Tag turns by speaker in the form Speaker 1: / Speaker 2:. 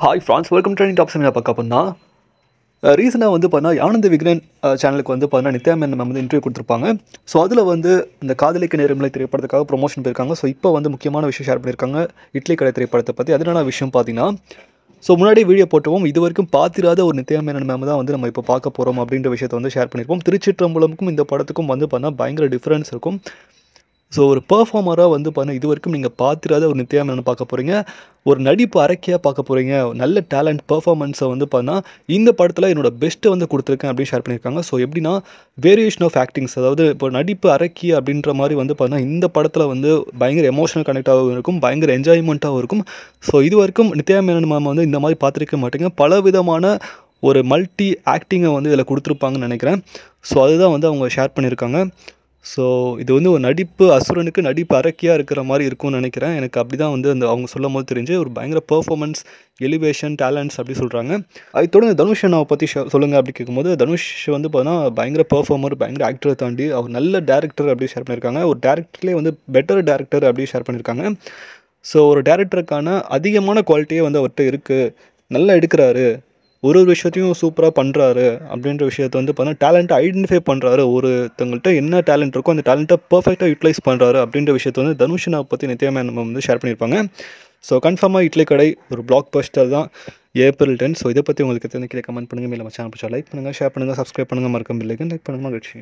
Speaker 1: Hi France, welcome training top seminar பார்க்க போனா ரீசனாக வந்து பார்த்தீங்கன்னா ஆனந்த விகடன் சேனலுக்கு வந்து பார்த்தீங்கன்னா நித்யா மேனன் மேம் வந்து இன்டர்வியூ கொடுத்துருப்பாங்க. ஸோ அதில் வந்து இந்த காதலிக்க நேரமில்லை திரைப்படத்துக்காக ப்ரொமோஷன் போயிருக்காங்க. ஸோ இப்போ வந்து முக்கியமான விஷயம் ஷேர் பண்ணியிருக்காங்க இட்லி கடை திரைப்படத்தை பற்றி. அது என்ன விஷயம் பார்த்தீங்கன்னா, ஸோ முன்னாடி வீடியோ போட்டுவோம், இது வரைக்கும் பார்த்திராத ஒரு நித்யா மேனன் மேம் தான் வந்து நம்ம இப்போ பார்க்க போகிறோம் அப்படின்ற விஷயத்தை வந்து ஷேர் பண்ணியிருப்போம். திருச்சிற்றம்பலமுக்கும் இந்த படத்துக்கும் வந்து பார்த்தீங்கன்னா பயங்கர டிஃப்ரென்ஸ் இருக்கும். ஸோ ஒரு பெர்ஃபார்மராக வந்து பார்த்தீங்கன்னா இது வரைக்கும் நீங்கள் பார்த்திராத ஒரு நித்யா மேனன் பார்க்க போகிறீங்க. ஒரு நடிப்பு அரக்கையாக பார்க்க போகிறீங்க. நல்ல டேலண்ட் பெர்ஃபார்மன்ஸை வந்து பார்த்தீங்கன்னா இந்த படத்தில் என்னோட பெஸ்ட்டை வந்து கொடுத்துருக்கேன் அப்படின்னு ஷேர் பண்ணியிருக்காங்க. ஸோ எப்படின்னா வேரியேஷன் ஆஃப் ஆக்டிங்ஸ், அதாவது இப்போ நடிப்பு அரக்கி அப்படின்ற மாதிரி வந்து பார்த்தீங்கன்னா இந்த படத்தில் வந்து பயங்கர எமோஷனல் கனெக்டாகவும் இருக்கும், பயங்கர என்ஜாய்மெண்ட்டாகவும் இருக்கும். ஸோ இது வரைக்கும் நித்யா மேனன் மேம் வந்து இந்த மாதிரி பார்த்துருக்க மாட்டேங்க. பல விதமான ஒரு மல்டி ஆக்டிங்கை வந்து இதில் கொடுத்துருப்பாங்கன்னு நினைக்கிறேன். ஸோ அதுதான் வந்து அவங்க ஷேர் பண்ணியிருக்காங்க. ஸோ இது வந்து ஒரு நடிப்பு அசுரனுக்கு நடிப்பு அரக்கியாக இருக்கிற மாதிரி இருக்கும்னு நினைக்கிறேன். எனக்கு அப்படி தான் வந்து அந்த அவங்க சொல்லும் போது தெரிஞ்சு ஒரு பயங்கர பெர்ஃபார்மன்ஸ், எலிவேஷன், டேலண்ட்ஸ் அப்படி சொல்கிறாங்க. அதை தொடர்ந்து தனுஷ் அண்ணாவை பற்றி சொல்லுங்கள் அப்படி கேட்கும்போது, தனுஷ் வந்து பார்த்தீங்கன்னா பயங்கர பெர்ஃபார்மர், பயங்கர ஆக்டரை தாண்டி அவர் நல்ல டேரக்டர் அப்படி ஷேர் பண்ணியிருக்காங்க. ஒரு டேரக்டர்லேயே வந்து பெட்டர் டேரக்டர் அப்படி ஷேர் பண்ணியிருக்காங்க. ஸோ ஒரு டேரக்டருக்கான அதிகமான குவாலிட்டியே வந்து அவர்கிட்ட இருக்குது. நல்லா எடுக்கிறாரு, ஒரு விஷயத்தையும் சூப்பராக பண்ணுறாரு அப்படின்ற விஷயத்தை வந்து பார்த்தீங்கன்னா டேலண்ட்டை ஐடென்டிஃபை பண்ணுறாரு. ஒருத்தவங்கள்ட்ட என்ன டேலண்ட் இருக்கோ அந்த டேலண்ட்டை பர்ஃபெக்டாக யூட்டிலைஸ் பண்ணுறாரு அப்படின்ற விஷயத்தை வந்து தனுஷனை பற்றி நித்யா மேனன் வந்து ஷேர் பண்ணியிருப்பாங்க. ஸோ கன்ஃபார்மாக இட்லி கடை ஒரு பிளாக் பஸ்டர் தான் ஏப்ரல் 10. ஸோ இதை பற்றி உங்களுக்கு தெரிஞ்சு கமெண்ட் பண்ணுங்கள். மேலே சேனல் பிடிச்சா லைக் பண்ணுங்கள், ஷேர் பண்ணுங்கள், சப்ஸ்கிரைப் பண்ணுங்கள், மறக்காம பெல் ஐகான் கிளிக் பண்ணுங்கள். மகிழ்ச்சி.